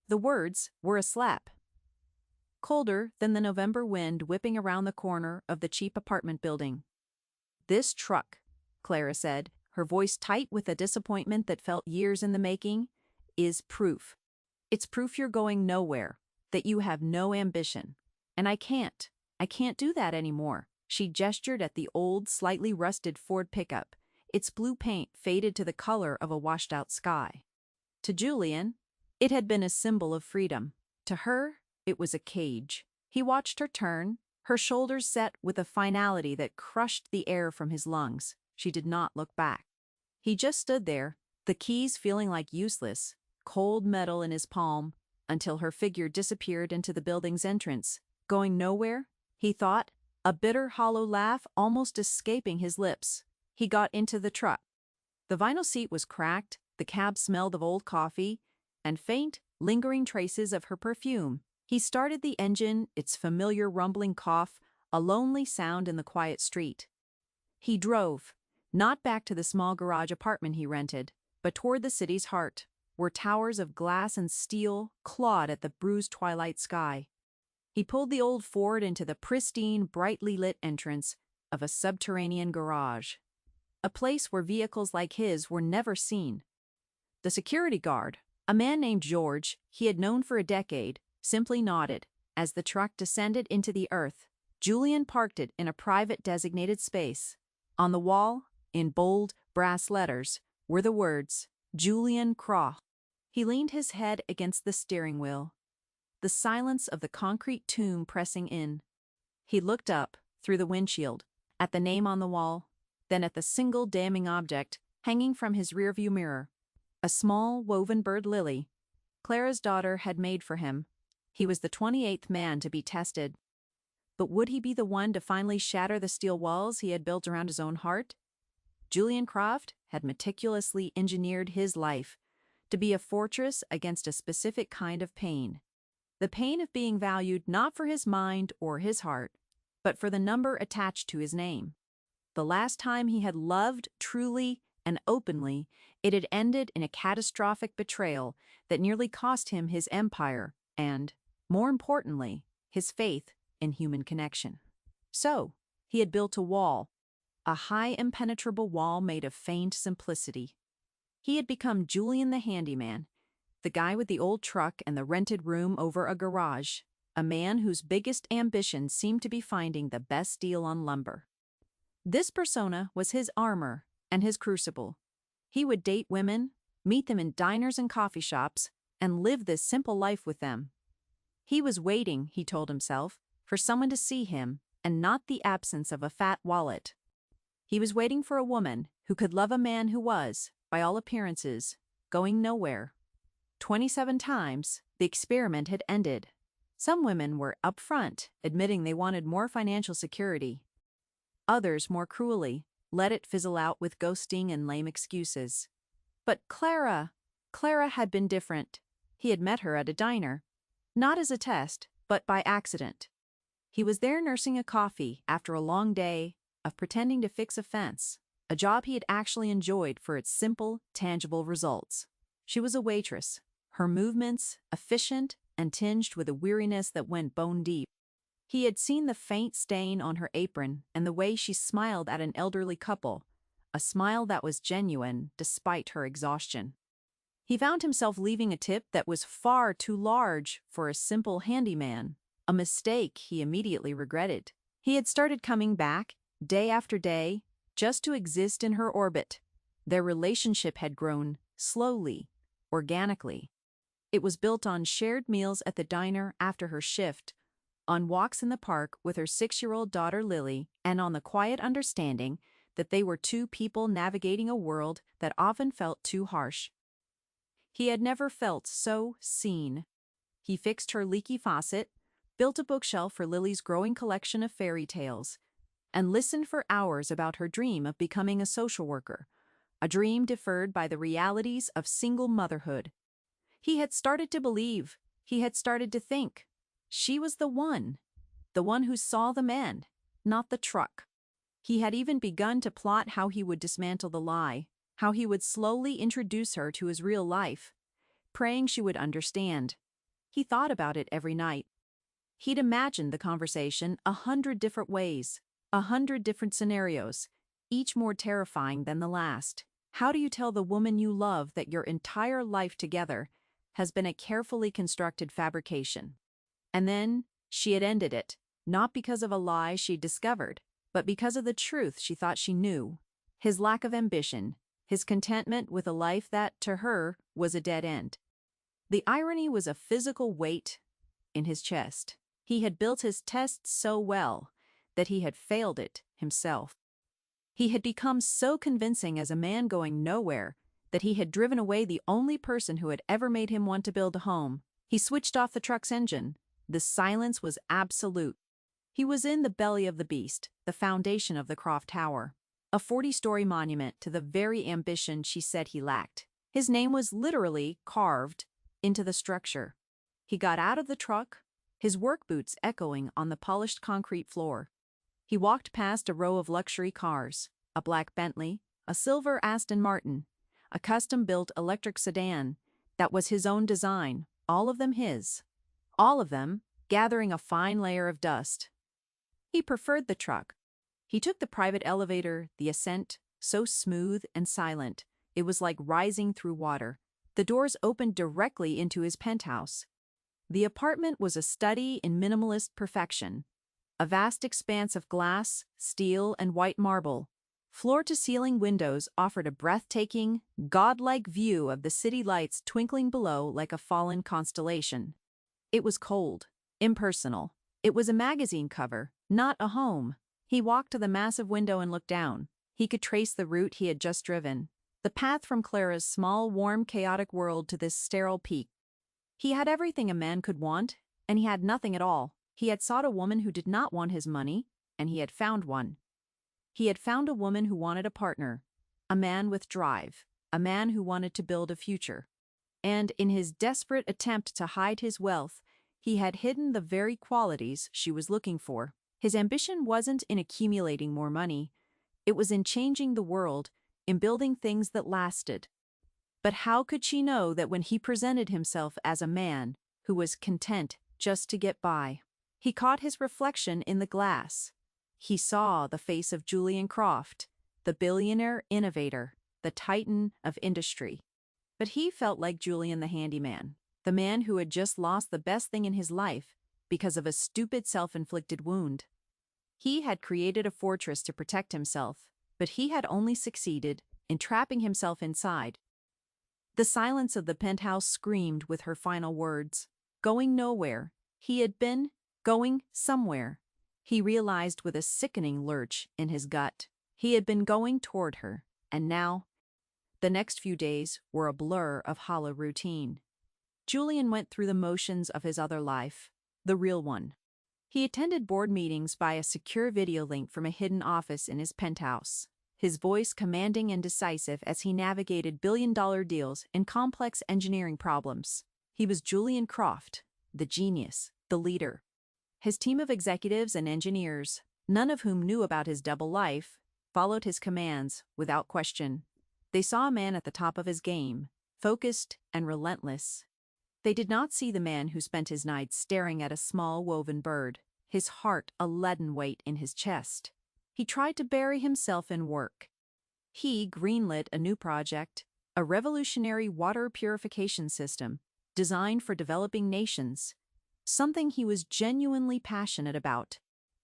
The words were a slap. Colder than the November wind whipping around the corner of the cheap apartment building. "This truck," Clara said, her voice tight with a disappointment that felt years in the making, "is proof. It's proof you're going nowhere, that you have no ambition. And I can't do that anymore." She gestured at the old, slightly rusted Ford pickup, its blue paint faded to the color of a washed-out sky. To Julian, it had been a symbol of freedom. To her, it was a cage. He watched her turn, her shoulders set with a finality that crushed the air from his lungs. She did not look back. He just stood there, the keys feeling like useless, cold metal in his palm, until her figure disappeared into the building's entrance. Going nowhere? He thought, a bitter, hollow laugh almost escaping his lips. He got into the truck. The vinyl seat was cracked, the cab smelled of old coffee, and faint, lingering traces of her perfume. He started the engine, its familiar rumbling cough, a lonely sound in the quiet street. He drove, not back to the small garage apartment he rented, but toward the city's heart, where towers of glass and steel clawed at the bruised twilight sky. He pulled the old Ford into the pristine, brightly lit entrance of a subterranean garage, a place where vehicles like his were never seen. The security guard, a man named George he had known for a decade, simply nodded. As the truck descended into the earth, Julian parked it in a private designated space. On the wall, in bold, brass letters, were the words, "Julian Croft." He leaned his head against the steering wheel, the silence of the concrete tomb pressing in. He looked up, through the windshield, at the name on the wall, then at the single damning object hanging from his rearview mirror. A small, woven bird lily Clara's daughter had made for him. He was the 28th man to be tested. But would he be the one to finally shatter the steel walls he had built around his own heart? Julian Croft had meticulously engineered his life to be a fortress against a specific kind of pain. The pain of being valued not for his mind or his heart, but for the number attached to his name. The last time he had loved truly and openly, it had ended in a catastrophic betrayal that nearly cost him his empire and, more importantly, his faith in human connection. So, he had built a wall, a high impenetrable wall made of feigned simplicity. He had become Julian the handyman, the guy with the old truck and the rented room over a garage, a man whose biggest ambition seemed to be finding the best deal on lumber. This persona was his armor and his crucible. He would date women, meet them in diners and coffee shops, and live this simple life with them. He was waiting, he told himself, for someone to see him and not the absence of a fat wallet. He was waiting for a woman who could love a man who was, by all appearances, going nowhere. 27 times, the experiment had ended. Some women were upfront, admitting they wanted more financial security. Others, more cruelly, let it fizzle out with ghosting and lame excuses. But Clara had been different. He had met her at a diner, not as a test, but by accident. He was there nursing a coffee after a long day of pretending to fix a fence, a job he had actually enjoyed for its simple, tangible results. She was a waitress, her movements efficient and tinged with a weariness that went bone deep. He had seen the faint stain on her apron and the way she smiled at an elderly couple, a smile that was genuine despite her exhaustion. He found himself leaving a tip that was far too large for a simple handyman, a mistake he immediately regretted. He had started coming back, day after day, just to exist in her orbit. Their relationship had grown slowly, organically. It was built on shared meals at the diner after her shift, on walks in the park with her 6-year-old daughter Lily, and on the quiet understanding that they were two people navigating a world that often felt too harsh. He had never felt so seen. He fixed her leaky faucet, built a bookshelf for Lily's growing collection of fairy tales, and listened for hours about her dream of becoming a social worker, a dream deferred by the realities of single motherhood. He had started to believe, he had started to think. She was the one who saw the man, not the truck. He had even begun to plot how he would dismantle the lie, how he would slowly introduce her to his real life, praying she would understand. He thought about it every night. He'd imagined the conversation 100 different ways, 100 different scenarios, each more terrifying than the last. How do you tell the woman you love that your entire life together has been a carefully constructed fabrication? And then she had ended it, not because of a lie she'd discovered, but because of the truth she thought she knew. His lack of ambition, his contentment with a life that, to her, was a dead end. The irony was a physical weight in his chest. He had built his test so well that he had failed it himself. He had become so convincing as a man going nowhere that he had driven away the only person who had ever made him want to build a home. He switched off the truck's engine. The silence was absolute. He was in the belly of the beast, the foundation of the Croft Tower, a 40-story monument to the very ambition she said he lacked. His name was literally carved into the structure. He got out of the truck, his work boots echoing on the polished concrete floor. He walked past a row of luxury cars, a black Bentley, a silver Aston Martin, a custom-built electric sedan that was his own design, all of them his. All of them gathering a fine layer of dust. He preferred the truck. He took the private elevator, the ascent, so smooth and silent, it was like rising through water. The doors opened directly into his penthouse. The apartment was a study in minimalist perfection. A vast expanse of glass, steel, and white marble. Floor-to-ceiling windows offered a breathtaking, godlike view of the city lights twinkling below like a fallen constellation. It was cold, impersonal. It was a magazine cover, not a home. He walked to the massive window and looked down. He could trace the route he had just driven. The path from Clara's small, warm, chaotic world to this sterile peak. He had everything a man could want, and he had nothing at all. He had sought a woman who did not want his money, and he had found one. He had found a woman who wanted a partner, a man with drive, a man who wanted to build a future. And in his desperate attempt to hide his wealth, he had hidden the very qualities she was looking for. His ambition wasn't in accumulating more money. It was in changing the world, in building things that lasted. But how could she know that when he presented himself as a man who was content just to get by? He caught his reflection in the glass. He saw the face of Julian Croft, the billionaire innovator, the titan of industry. But he felt like Julian the handyman, the man who had just lost the best thing in his life because of a stupid self-inflicted wound. He had created a fortress to protect himself, but he had only succeeded in trapping himself inside. The silence of the penthouse screamed with her final words. Going nowhere. He had been going somewhere. He realized with a sickening lurch in his gut. He had been going toward her, and now, the next few days were a blur of hollow routine. Julian went through the motions of his other life, the real one. He attended board meetings by a secure video link from a hidden office in his penthouse, his voice commanding and decisive as he navigated billion-dollar deals and complex engineering problems. He was Julian Croft, the genius, the leader. His team of executives and engineers, none of whom knew about his double life, followed his commands without question. They saw a man at the top of his game, focused and relentless. They did not see the man who spent his nights staring at a small woven bird, his heart a leaden weight in his chest. He tried to bury himself in work. He greenlit a new project, a revolutionary water purification system designed for developing nations, something he was genuinely passionate about.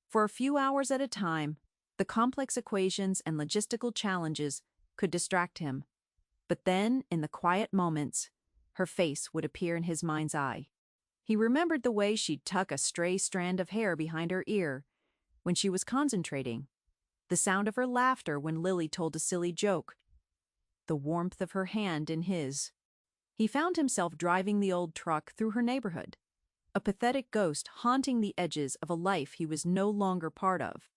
For a few hours at a time, the complex equations and logistical challenges could distract him. But then, in the quiet moments, her face would appear in his mind's eye. He remembered the way she'd tuck a stray strand of hair behind her ear when she was concentrating, the sound of her laughter when Lily told a silly joke, the warmth of her hand in his. He found himself driving the old truck through her neighborhood, a pathetic ghost haunting the edges of a life he was no longer part of.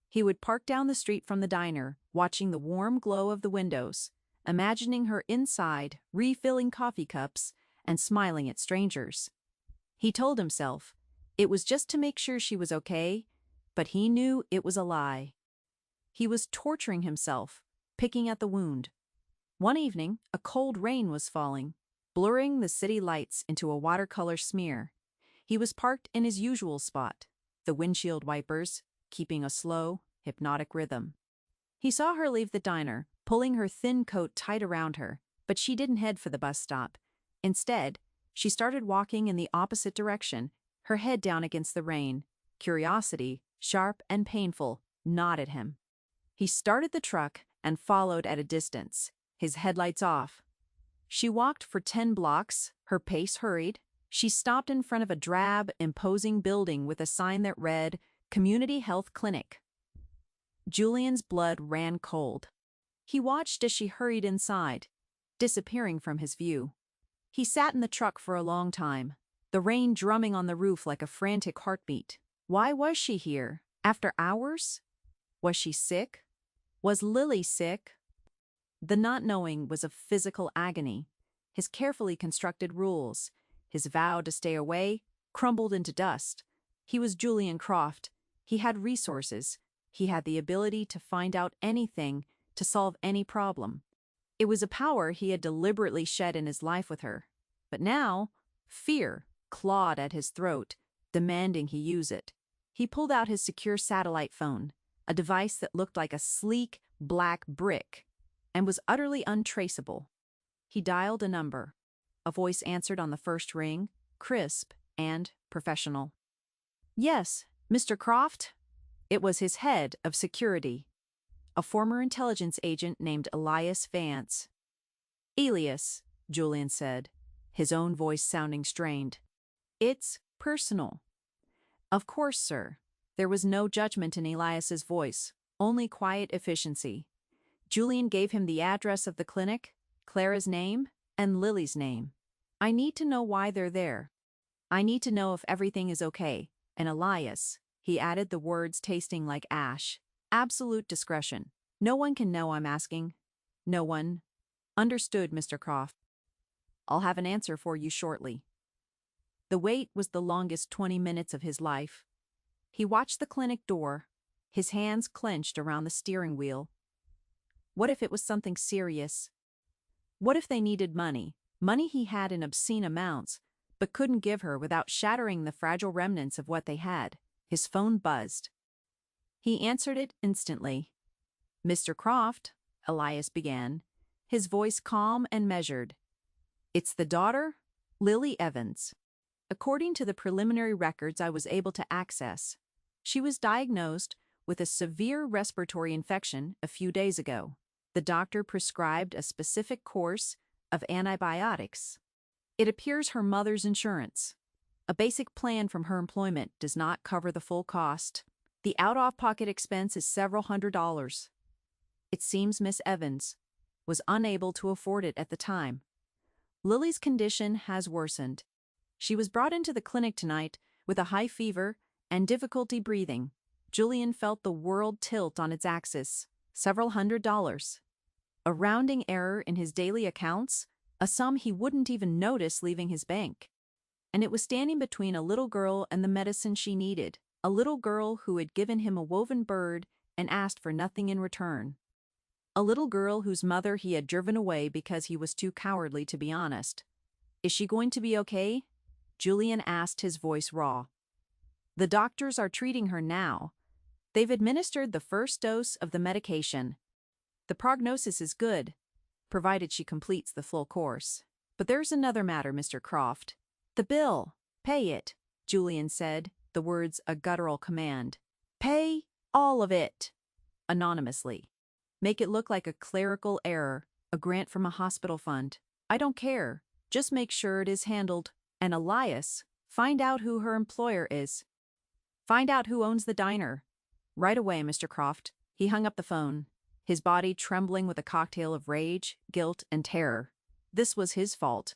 He would park down the street from the diner, watching the warm glow of the windows, imagining her inside, refilling coffee cups and smiling at strangers. He told himself it was just to make sure she was okay, but he knew it was a lie. He was torturing himself, picking at the wound. One evening, a cold rain was falling. blurring the city lights into a watercolor smear. He was parked in his usual spot, the windshield wipers, keeping a slow, hypnotic rhythm. He saw her leave the diner, pulling her thin coat tight around her, but she didn't head for the bus stop. Instead, she started walking in the opposite direction, her head down against the rain. Curiosity, sharp and painful, gnawed at him. He started the truck and followed at a distance, his headlights off. She walked for 10 blocks, her pace hurried. She stopped in front of a drab, imposing building with a sign that read, Community Health Clinic. Julian's blood ran cold. He watched as she hurried inside, disappearing from his view. He sat in the truck for a long time, the rain drumming on the roof like a frantic heartbeat. Why was she here? After hours? Was she sick? Was Lily sick? The not knowing was a physical agony. His carefully constructed rules, his vow to stay away, crumbled into dust. He was Julian Croft. He had resources. He had the ability to find out anything, to solve any problem. It was a power he had deliberately shed in his life with her. But now, fear clawed at his throat, demanding he use it. He pulled out his secure satellite phone, a device that looked like a sleek, black brick, and was utterly untraceable. He dialed a number. A voice answered on the first ring, crisp and professional. Yes, Mr. Croft? It was his head of security, a former intelligence agent named Elias Vance. Elias, Julian said, his own voice sounding strained. It's personal. Of course, sir. There was no judgment in Elias's voice, only quiet efficiency. Julian gave him the address of the clinic, Clara's name, and Lily's name. I need to know why they're there. I need to know if everything is okay. And Elias, he added the words tasting like ash. Absolute discretion. No one can know I'm asking. No one. Understood, Mr. Croft. I'll have an answer for you shortly. The wait was the longest 20 minutes of his life. He watched the clinic door, his hands clenched around the steering wheel. What if it was something serious? What if they needed money, money he had in obscene amounts, but couldn't give her without shattering the fragile remnants of what they had? His phone buzzed. He answered it instantly. Mr. Croft, Elias began, his voice calm and measured. It's the daughter, Lily Evans. According to the preliminary records I was able to access, she was diagnosed with a severe respiratory infection a few days ago. The doctor prescribed a specific course of antibiotics. It appears her mother's insurance, a basic plan from her employment, does not cover the full cost. The out-of-pocket expense is several $100s. It seems Miss Evans was unable to afford it at the time. Lily's condition has worsened. She was brought into the clinic tonight with a high fever and difficulty breathing. Julian felt the world tilt on its axis. Several $100s. A rounding error in his daily accounts, a sum he wouldn't even notice leaving his bank. And it was standing between a little girl and the medicine she needed, a little girl who had given him a woven bird and asked for nothing in return. A little girl whose mother he had driven away because he was too cowardly to be honest. Is she going to be okay? Julian asked, his voice raw. The doctors are treating her now. They've administered the first dose of the medication. The prognosis is good, provided she completes the full course. But there's another matter, Mr. Croft. The bill. Pay it, Julian said, the words a guttural command. Pay all of it. Anonymously. Make it look like a clerical error, a grant from a hospital fund. I don't care. Just make sure it is handled. And Elias, find out who her employer is. Find out who owns the diner. Right away, Mr. Croft. He hung up the phone, his body trembling with a cocktail of rage, guilt, and terror. This was his fault.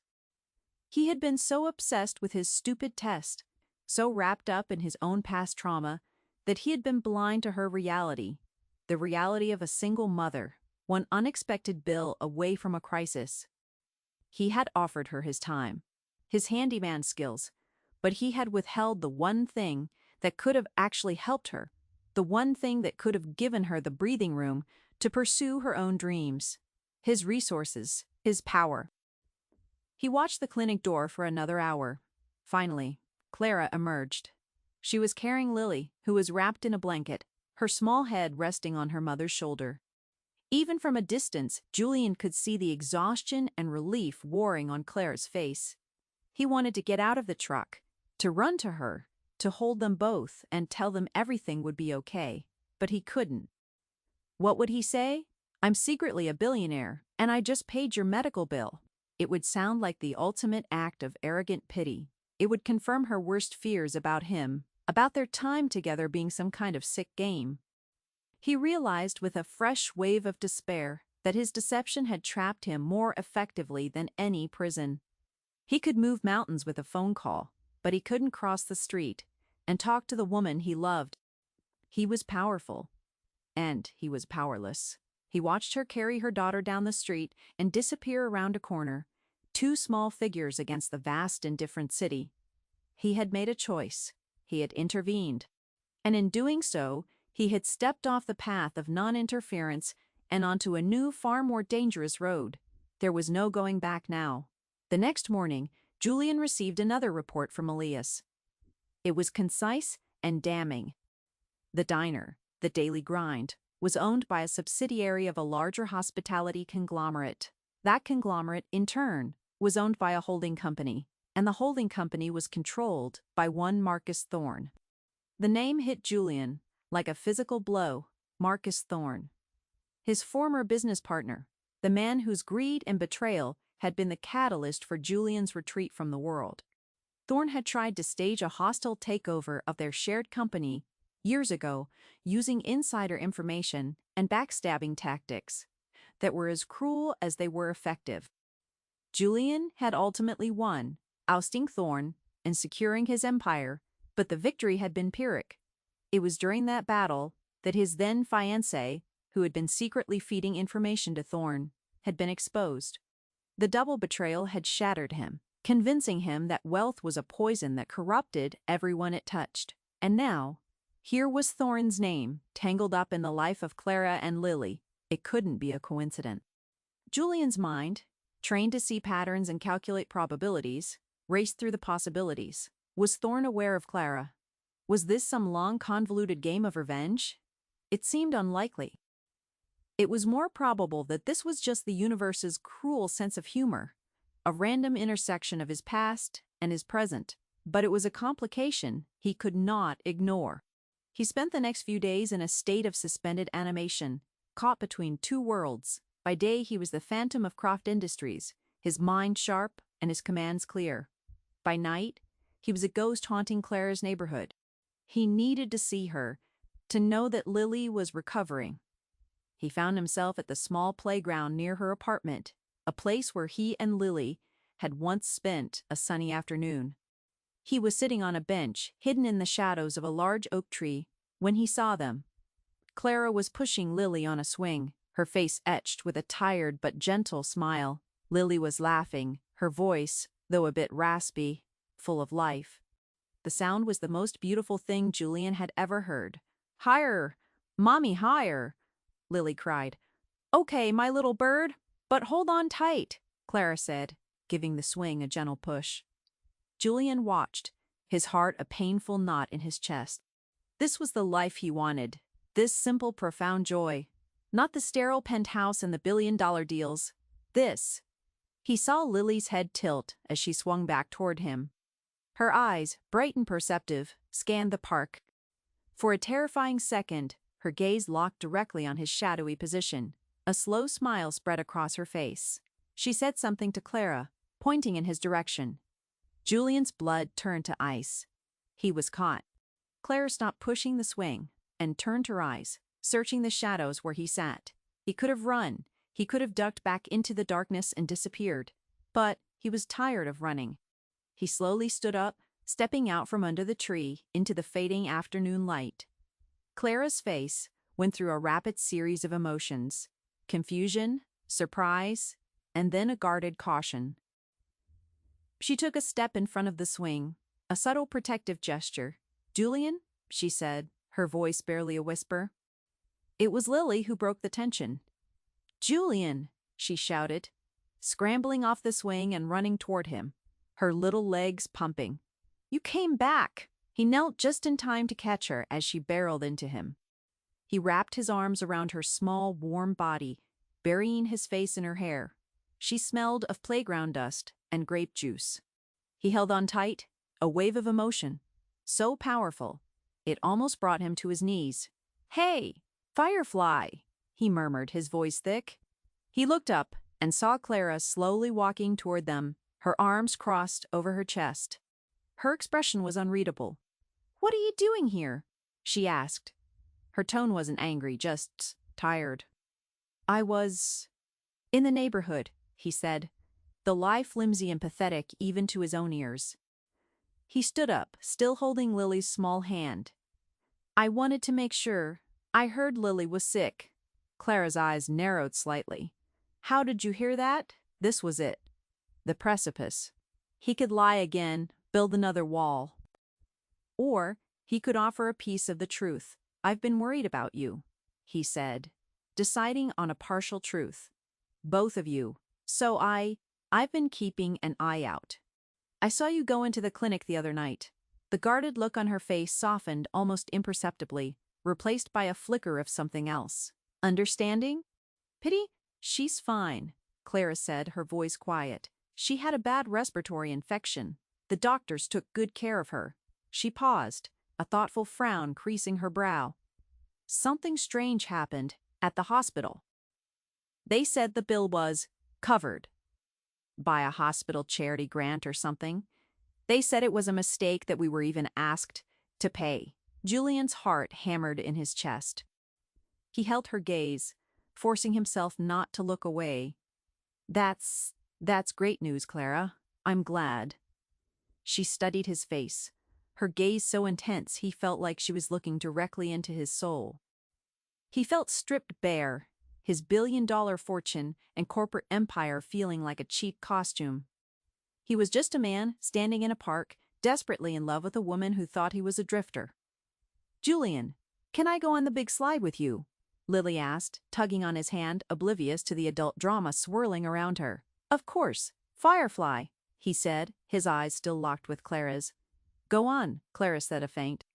He had been so obsessed with his stupid test, so wrapped up in his own past trauma, that he had been blind to her reality, the reality of a single mother, one unexpected bill away from a crisis. He had offered her his time, his handyman skills, but he had withheld the one thing that could have actually helped her, the one thing that could have given her the breathing room to pursue her own dreams, his resources, his power. He watched the clinic door for another hour. Finally, Clara emerged. She was carrying Lily, who was wrapped in a blanket, her small head resting on her mother's shoulder. Even from a distance, Julian could see the exhaustion and relief warring on Clara's face. He wanted to get out of the truck, to run to her, to hold them both and tell them everything would be okay, but he couldn't. What would he say? "I'm secretly a billionaire, and I just paid your medical bill." It would sound like the ultimate act of arrogant pity. It would confirm her worst fears about him, about their time together being some kind of sick game. He realized with a fresh wave of despair that his deception had trapped him more effectively than any prison. He could move mountains with a phone call, but he couldn't cross the street and talk to the woman he loved. He was powerful, and he was powerless. He watched her carry her daughter down the street and disappear around a corner, two small figures against the vast and different city. He had made a choice. He had intervened. And in doing so, he had stepped off the path of non-interference and onto a new, far more dangerous road. There was no going back now. The next morning, Julian received another report from Elias. It was concise and damning. The diner, the Daily Grind, was owned by a subsidiary of a larger hospitality conglomerate. That conglomerate, in turn, was owned by a holding company, and the holding company was controlled by one Marcus Thorne. The name hit Julian like a physical blow. Marcus Thorne. His former business partner, the man whose greed and betrayal had been the catalyst for Julian's retreat from the world. Thorne had tried to stage a hostile takeover of their shared company years ago, using insider information and backstabbing tactics that were as cruel as they were effective. Julian had ultimately won, ousting Thorne and securing his empire, but the victory had been Pyrrhic. It was during that battle that his then fiancée, who had been secretly feeding information to Thorne, had been exposed. The double betrayal had shattered him, convincing him that wealth was a poison that corrupted everyone it touched. And now, here was Thorne's name, tangled up in the life of Clara and Lily. It couldn't be a coincidence. Julian's mind, trained to see patterns and calculate probabilities, raced through the possibilities. Was Thorne aware of Clara? Was this some long, convoluted game of revenge? It seemed unlikely. It was more probable that this was just the universe's cruel sense of humor, a random intersection of his past and his present, but it was a complication he could not ignore. He spent the next few days in a state of suspended animation, caught between two worlds. By day he was the phantom of Croft Industries, his mind sharp and his commands clear. By night, he was a ghost haunting Clara's neighborhood. He needed to see her, to know that Lily was recovering. He found himself at the small playground near her apartment, a place where he and Lily had once spent a sunny afternoon. He was sitting on a bench, hidden in the shadows of a large oak tree, when he saw them. Clara was pushing Lily on a swing, her face etched with a tired but gentle smile. Lily was laughing, her voice, though a bit raspy, full of life. The sound was the most beautiful thing Julian had ever heard. "Higher! Mommy, higher!" Lily cried. "Okay, my little bird, but hold on tight," Clara said, giving the swing a gentle push. Julian watched, his heart a painful knot in his chest. This was the life he wanted, this simple, profound joy. Not the sterile penthouse and the billion-dollar deals. This. He saw Lily's head tilt as she swung back toward him. Her eyes, bright and perceptive, scanned the park. For a terrifying second, her gaze locked directly on his shadowy position. A slow smile spread across her face. She said something to Clara, pointing in his direction. Julian's blood turned to ice. He was caught. Clara stopped pushing the swing and turned her eyes, searching the shadows where he sat. He could have run. He could have ducked back into the darkness and disappeared. But he was tired of running. He slowly stood up, stepping out from under the tree into the fading afternoon light. Clara's face went through a rapid series of emotions: confusion, surprise, and then a guarded caution. She took a step in front of the swing, a subtle protective gesture. "Julian," she said, her voice barely a whisper. It was Lily who broke the tension. "Julian," she shouted. scrambling off the swing and running toward him, her little legs pumping. "You came back!" He knelt just in time to catch her as she barreled into him. He wrapped his arms around her small, warm body, burying his face in her hair. She smelled of playground dust and grape juice. He held on tight, a wave of emotion, so powerful, it almost brought him to his knees. "Hey, Firefly," he murmured, his voice thick. He looked up and saw Clara slowly walking toward them, her arms crossed over her chest. Her expression was unreadable. "What are you doing here?" she asked. Her tone wasn't angry, just tired. "I was in the neighborhood," he said, the lie flimsy and pathetic even to his own ears. He stood up, still holding Lily's small hand. "I wanted to make sure. I heard Lily was sick." Clara's eyes narrowed slightly. "How did you hear that?" This was it. The precipice. He could lie again, build another wall. Or he could offer a piece of the truth. "I've been worried about you," he said, deciding on a partial truth. "Both of you. So I've been keeping an eye out. I saw you go into the clinic the other night." The guarded look on her face softened almost imperceptibly, replaced by a flicker of something else. "Understanding? Pity? She's fine," Clara said, her voice quiet. "She had a bad respiratory infection. The doctors took good care of her." She paused, a thoughtful frown creasing her brow. "Something strange happened at the hospital. They said the bill was covered by a hospital charity grant or something. They said it was a mistake that we were even asked to pay." Julian's heart hammered in his chest. He held her gaze, forcing himself not to look away. That's great news, Clara. I'm glad." She studied his face, her gaze so intense he felt like she was looking directly into his soul. He felt stripped bare, his billion-dollar fortune and corporate empire feeling like a cheap costume. He was just a man standing in a park, desperately in love with a woman who thought he was a drifter. "Julian, can I go on the big slide with you?" Lily asked, tugging on his hand, oblivious to the adult drama swirling around her. "Of course, Firefly," he said, his eyes still locked with Clara's. "Go on," Clara said, a faint,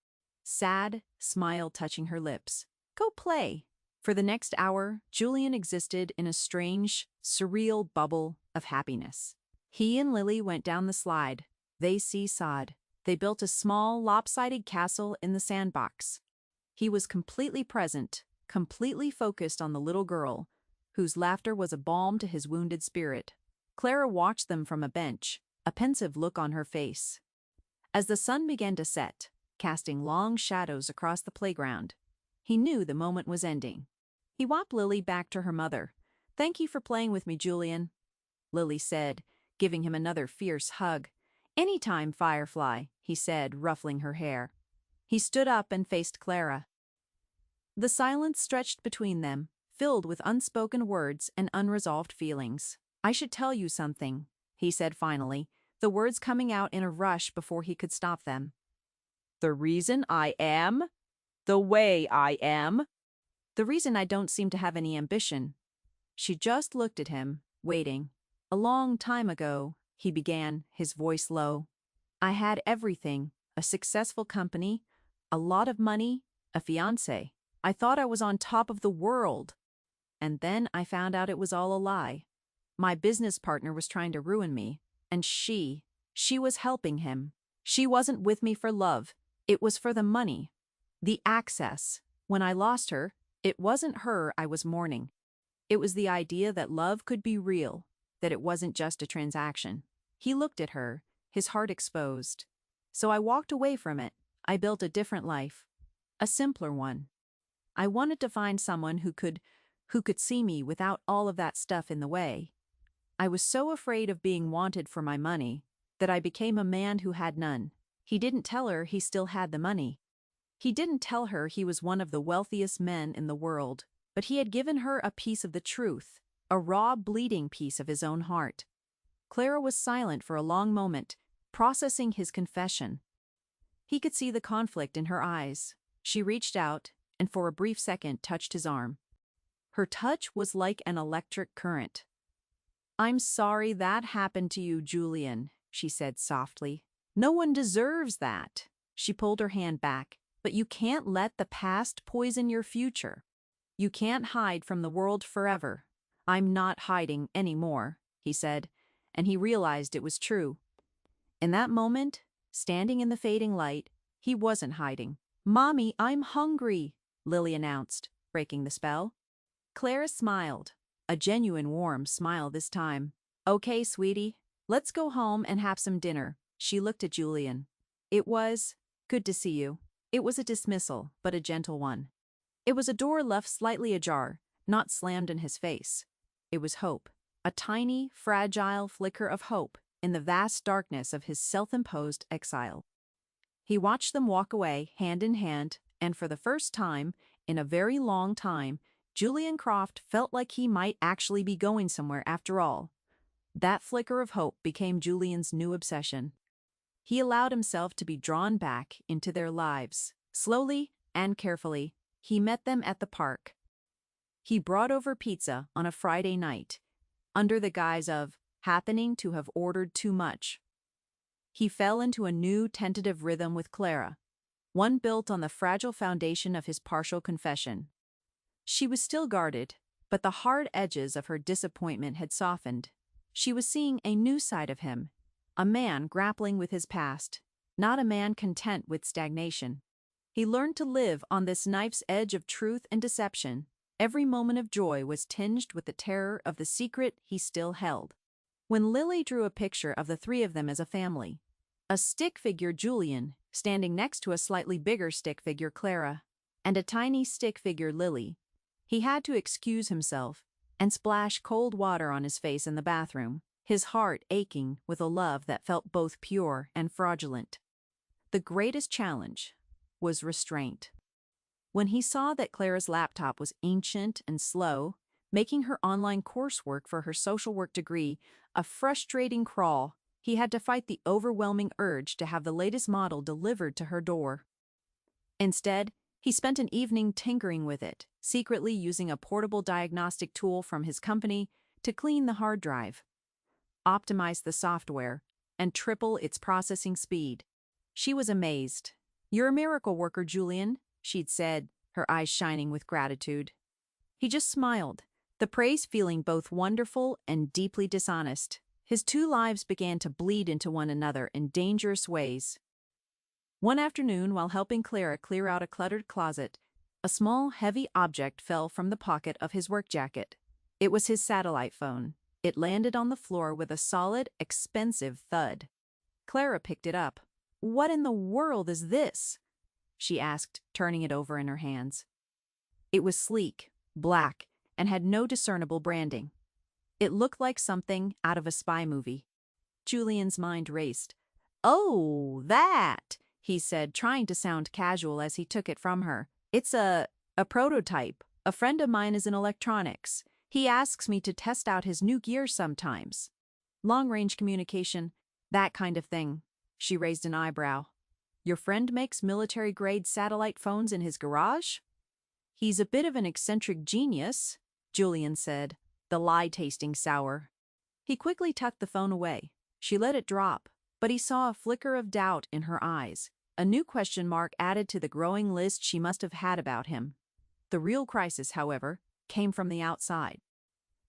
sad smile touching her lips. "Go play." For the next hour, Julian existed in a strange, surreal bubble of happiness. He and Lily went down the slide. They seesawed. They built a small, lopsided castle in the sandbox. He was completely present, completely focused on the little girl, whose laughter was a balm to his wounded spirit. Clara watched them from a bench, a pensive look on her face. As the sun began to set, casting long shadows across the playground, he knew the moment was ending. He walked Lily back to her mother. "Thank you for playing with me, Julian," Lily said, giving him another fierce hug. "Anytime, Firefly," he said, ruffling her hair. He stood up and faced Clara. The silence stretched between them, filled with unspoken words and unresolved feelings. "I should tell you something," he said finally, the words coming out in a rush before he could stop them. "The reason I am the way I am?" "The reason I don't seem to have any ambition." She just looked at him, waiting. "A long time ago," he began, his voice low, "I had everything, a successful company, a lot of money, a fiancé. I thought I was on top of the world. And then I found out it was all a lie. My business partner was trying to ruin me, and she was helping him. She wasn't with me for love. It was for the money, the access. When I lost her, it wasn't her I was mourning. It was the idea that love could be real, that it wasn't just a transaction." He looked at her, his heart exposed. "So I walked away from it. I built a different life. A simpler one. I wanted to find someone who could see me without all of that stuff in the way. I was so afraid of being wanted for my money that I became a man who had none." He didn't tell her he still had the money. He didn't tell her he was one of the wealthiest men in the world, but he had given her a piece of the truth, a raw, bleeding piece of his own heart. Clara was silent for a long moment, processing his confession. He could see the conflict in her eyes. She reached out, and for a brief second touched his arm. Her touch was like an electric current. I'm sorry that happened to you, Julian, she said softly. No one deserves that. She pulled her hand back. But you can't let the past poison your future. You can't hide from the world forever. I'm not hiding anymore, he said, and he realized it was true. In that moment, standing in the fading light, he wasn't hiding. Mommy, I'm hungry, Lily announced, breaking the spell. Clara smiled, a genuine warm smile this time. Okay, sweetie, let's go home and have some dinner. She looked at Julian. It was good to see you. It was a dismissal, but a gentle one. It was a door left slightly ajar, not slammed in his face. It was hope, a tiny, fragile flicker of hope in the vast darkness of his self-imposed exile. He watched them walk away, hand in hand, and for the first time, in a very long time, Julian Croft felt like he might actually be going somewhere after all. That flicker of hope became Julian's new obsession. He allowed himself to be drawn back into their lives. Slowly and carefully, he met them at the park. He brought over pizza on a Friday night, under the guise of happening to have ordered too much. He fell into a new tentative rhythm with Clara, one built on the fragile foundation of his partial confession. She was still guarded, but the hard edges of her disappointment had softened. She was seeing a new side of him, a man grappling with his past, not a man content with stagnation. He learned to live on this knife's edge of truth and deception. Every moment of joy was tinged with the terror of the secret he still held. When Lily drew a picture of the three of them as a family, a stick figure Julian standing next to a slightly bigger stick figure Clara, and a tiny stick figure Lily, he had to excuse himself and splash cold water on his face in the bathroom, his heart aching with a love that felt both pure and fraudulent. The greatest challenge was restraint. When he saw that Clara's laptop was ancient and slow, making her online coursework for her social work degree a frustrating crawl, he had to fight the overwhelming urge to have the latest model delivered to her door. Instead, he spent an evening tinkering with it, secretly using a portable diagnostic tool from his company to clean the hard drive, optimize the software, and triple its processing speed. She was amazed. "You're a miracle worker, Julian," she'd said, her eyes shining with gratitude. He just smiled, the praise feeling both wonderful and deeply dishonest. His two lives began to bleed into one another in dangerous ways. One afternoon, while helping Clara clear out a cluttered closet, a small, heavy object fell from the pocket of his work jacket. It was his satellite phone. It landed on the floor with a solid, expensive thud. Clara picked it up. "What in the world is this?" she asked, turning it over in her hands. It was sleek, black, and had no discernible branding. It looked like something out of a spy movie. Julian's mind raced. "Oh, that," he said, trying to sound casual as he took it from her. "It's a prototype. A friend of mine is in electronics. He asks me to test out his new gear sometimes. Long-range communication, that kind of thing." She raised an eyebrow. "Your friend makes military-grade satellite phones in his garage?" "He's a bit of an eccentric genius," Julian said, the lie tasting sour. He quickly tucked the phone away. She let it drop, but he saw a flicker of doubt in her eyes, a new question mark added to the growing list she must have had about him. The real crisis, however, came from the outside.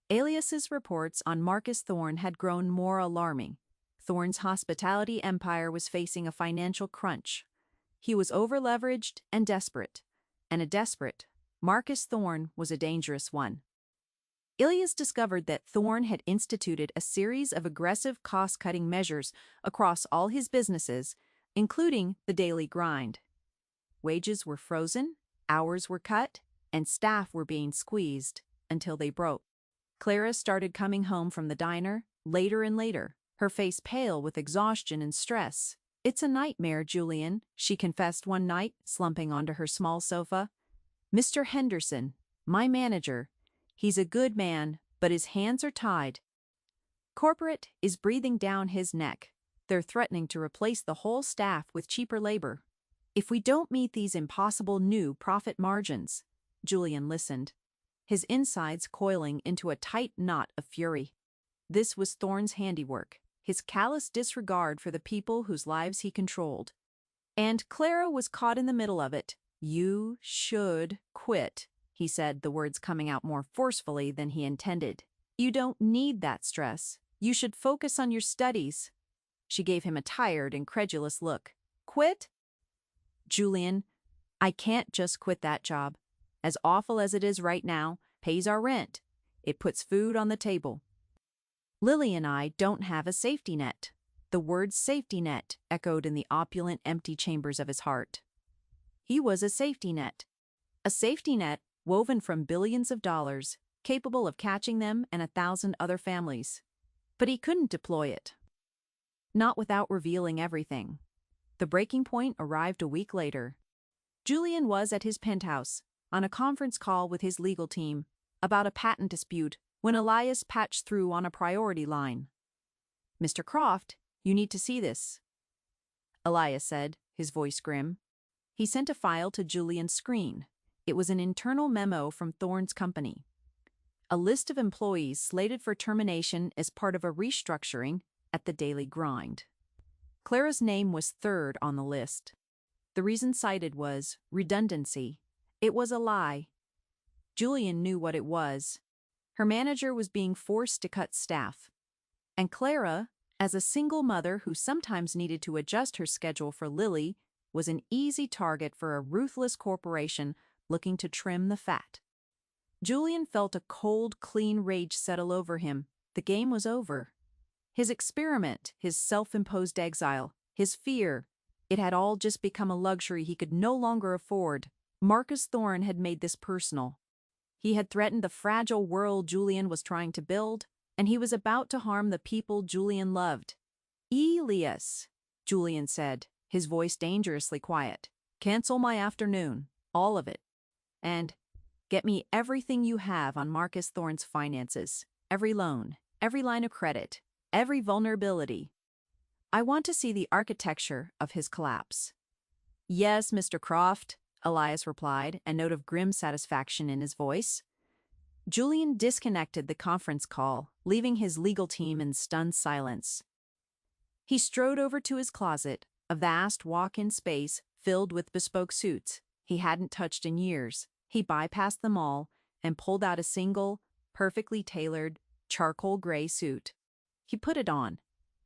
Alias's reports on Marcus Thorne had grown more alarming. Thorne's hospitality empire was facing a financial crunch. He was over-leveraged and desperate. And a desperate, Marcus Thorne was a dangerous one. Ilias discovered that Thorne had instituted a series of aggressive cost-cutting measures across all his businesses, including the daily grind. Wages were frozen, hours were cut, and staff were being squeezed until they broke. Clara started coming home from the diner later and later, her face pale with exhaustion and stress. "It's a nightmare, Julian," she confessed one night, slumping onto her small sofa. "Mr. Henderson, my manager, he's a good man, but his hands are tied. Corporate is breathing down his neck. They're threatening to replace the whole staff with cheaper labor. If we don't meet these impossible new profit margins." Julian listened, his insides coiling into a tight knot of fury. This was Thorne's handiwork, his callous disregard for the people whose lives he controlled. And Clara was caught in the middle of it. "You should quit," he said, the words coming out more forcefully than he intended. "You don't need that stress. You should focus on your studies." She gave him a tired, incredulous look. "Quit?" "Julian, I can't just quit that job. As awful as it is right now, pays our rent. It puts food on the table. Lily and I don't have a safety net." The word safety net echoed in the opulent, empty chambers of his heart. He was a safety net. A safety net woven from billions of dollars, capable of catching them and 1,000 other families. But he couldn't deploy it. Not without revealing everything. The breaking point arrived a week later. Julian was at his penthouse, on a conference call with his legal team, about a patent dispute, when Elias patched through on a priority line. "Mr. Croft, you need to see this," Elias said, his voice grim. He sent a file to Julian's screen. It was an internal memo from Thorne's company. A list of employees slated for termination as part of a restructuring at the daily grind. Clara's name was third on the list. The reason cited was redundancy. It was a lie. Julian knew what it was. Her manager was being forced to cut staff. And Clara, as a single mother who sometimes needed to adjust her schedule for Lily, was an easy target for a ruthless corporation looking to trim the fat. Julian felt a cold, clean rage settle over him. The game was over. His experiment, his self-imposed exile, his fear, it had all just become a luxury he could no longer afford. Marcus Thorne had made this personal. He had threatened the fragile world Julian was trying to build, and he was about to harm the people Julian loved. "Elias," Julian said, his voice dangerously quiet, "cancel my afternoon, all of it. And get me everything you have on Marcus Thorne's finances, every loan, every line of credit, every vulnerability. I want to see the architecture of his collapse." "Yes, Mr. Croft," Elias replied, a note of grim satisfaction in his voice. Julian disconnected the conference call, leaving his legal team in stunned silence. He strode over to his closet, a vast walk-in space filled with bespoke suits he hadn't touched in years. He bypassed them all and pulled out a single, perfectly tailored, charcoal gray suit. He put it on,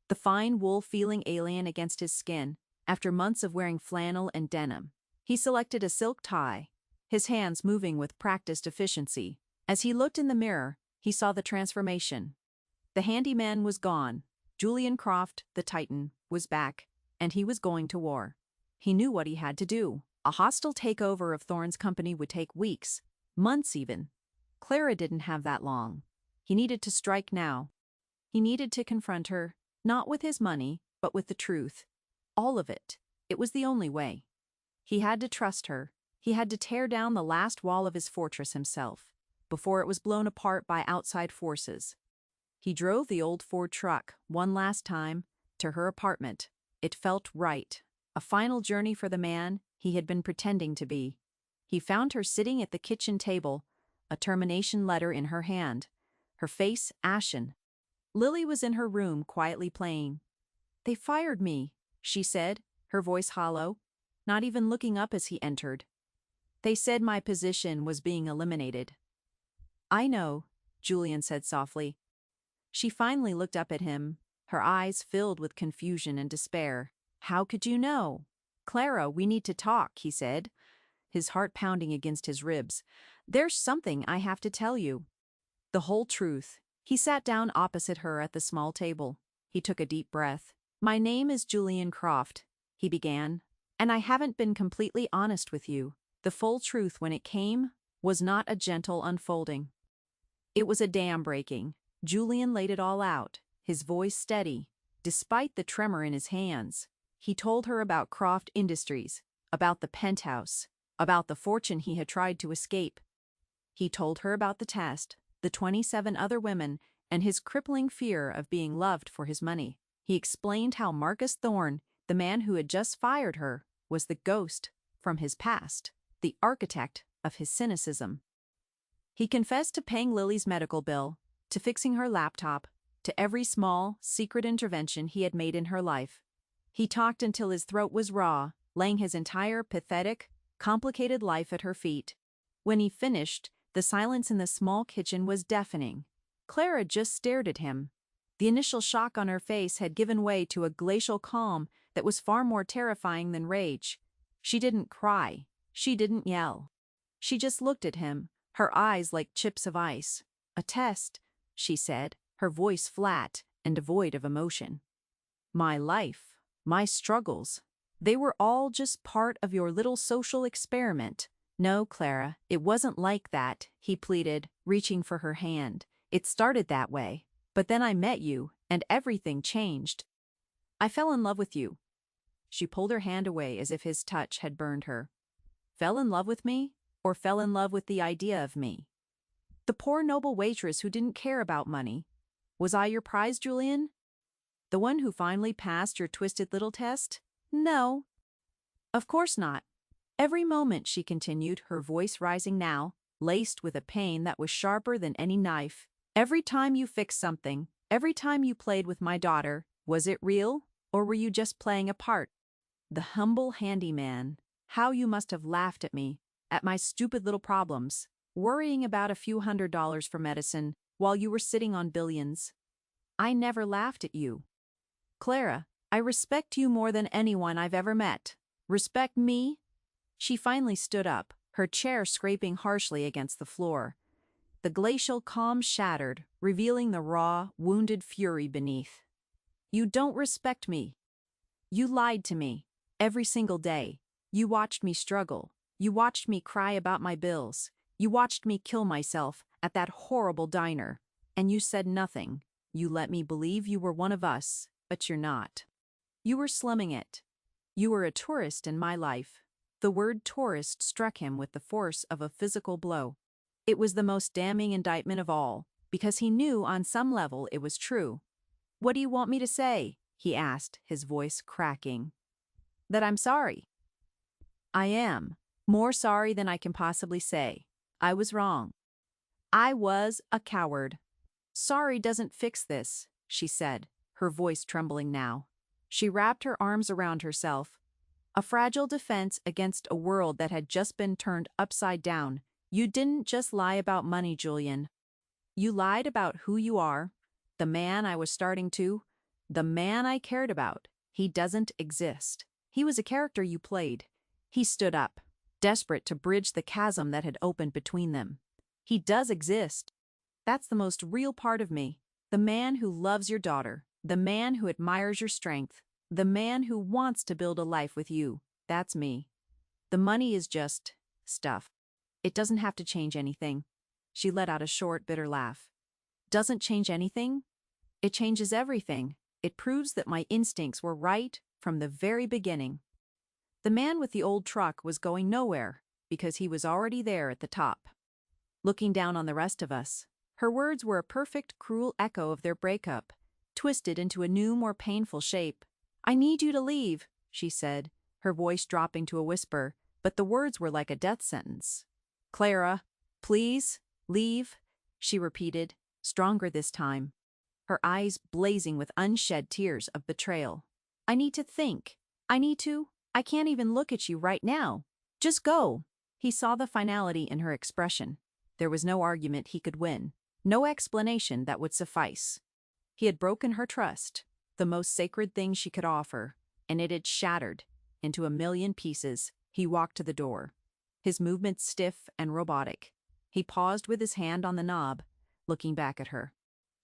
the fine wool feeling alien against his skin, after months of wearing flannel and denim. He selected a silk tie, his hands moving with practiced efficiency. As he looked in the mirror, he saw the transformation. The handyman was gone. Julian Croft, the Titan, was back, and he was going to war. He knew what he had to do. A hostile takeover of Thorne's company would take weeks, months even. Clara didn't have that long. He needed to strike now. He needed to confront her, not with his money, but with the truth. All of it. It was the only way. He had to trust her. He had to tear down the last wall of his fortress himself, before it was blown apart by outside forces. He drove the old Ford truck, one last time, to her apartment. It felt right. A final journey for the man he had been pretending to be. He found her sitting at the kitchen table, a termination letter in her hand, her face ashen. Lily was in her room quietly playing. "They fired me," she said, her voice hollow, not even looking up as he entered. "They said my position was being eliminated." "I know," Julian said softly. She finally looked up at him, her eyes filled with confusion and despair. "How could you know?" "Clara, we need to talk," he said, his heart pounding against his ribs. "There's something I have to tell you." The whole truth. He sat down opposite her at the small table. He took a deep breath. "My name is Julian Croft," he began, "and I haven't been completely honest with you. The full truth, when it came, was not a gentle unfolding. It was a dam breaking." Julian laid it all out, his voice steady, despite the tremor in his hands. He told her about Croft Industries, about the penthouse, about the fortune he had tried to escape. He told her about the test, the 27 other women, and his crippling fear of being loved for his money. He explained how Marcus Thorne, the man who had just fired her, was the ghost from his past, the architect of his cynicism. He confessed to paying Lily's medical bill, to fixing her laptop, to every small, secret intervention he had made in her life. He talked until his throat was raw, laying his entire pathetic, complicated life at her feet. When he finished, the silence in the small kitchen was deafening. Clara just stared at him. The initial shock on her face had given way to a glacial calm that was far more terrifying than rage. She didn't cry. She didn't yell. She just looked at him, her eyes like chips of ice. "A test," she said, her voice flat and devoid of emotion. "My life, my struggles, they were all just part of your little social experiment." "No, Clara, it wasn't like that," he pleaded, reaching for her hand. "It started that way. But then I met you, and everything changed. I fell in love with you." She pulled her hand away as if his touch had burned her. "Fell in love with me? Or fell in love with the idea of me? The poor noble waitress who didn't care about money. Was I your prize, Julian? The one who finally passed your twisted little test? No. Of course not." Every moment, she continued, her voice rising now, laced with a pain that was sharper than any knife. "Every time you fixed something, every time you played with my daughter, was it real, or were you just playing a part? The humble handyman, how you must have laughed at me, at my stupid little problems, worrying about a few $100s for medicine while you were sitting on billions. I never laughed at you. Clara, I respect you more than anyone I've ever met. Respect me?" She finally stood up, her chair scraping harshly against the floor. The glacial calm shattered, revealing the raw, wounded fury beneath. "You don't respect me. You lied to me. Every single day. You watched me struggle. You watched me cry about my bills. You watched me kill myself at that horrible diner. And you said nothing. You let me believe you were one of us, but you're not. You were slumming it. You were a tourist in my life." The word tourist struck him with the force of a physical blow. It was the most damning indictment of all, because he knew on some level it was true. "What do you want me to say?" he asked, his voice cracking. "That I'm sorry." "I am. More sorry than I can possibly say. I was wrong. I was a coward." "Sorry doesn't fix this," she said, her voice trembling now. She wrapped her arms around herself. A fragile defense against a world that had just been turned upside down. "You didn't just lie about money, Julian. You lied about who you are, the man I was starting to, the man I cared about. He doesn't exist. He was a character you played." He stood up, desperate to bridge the chasm that had opened between them. "He does exist. That's the most real part of me. The man who loves your daughter, the man who admires your strength, the man who wants to build a life with you. That's me. The money is just stuff. It doesn't have to change anything." She let out a short, bitter laugh. "Doesn't change anything? It changes everything. It proves that my instincts were right from the very beginning. The man with the old truck was going nowhere because he was already there at the top, looking down on the rest of us." Her words were a perfect, cruel echo of their breakup, twisted into a new, more painful shape. "I need you to leave," she said, her voice dropping to a whisper, but the words were like a death sentence. "Clara, please, leave," she repeated, stronger this time, her eyes blazing with unshed tears of betrayal. "I need to think. I can't even look at you right now. Just go." He saw the finality in her expression. There was no argument he could win, no explanation that would suffice. He had broken her trust, the most sacred thing she could offer, and it had shattered into a million pieces. He walked to the door, his movements stiff and robotic. He paused with his hand on the knob, looking back at her.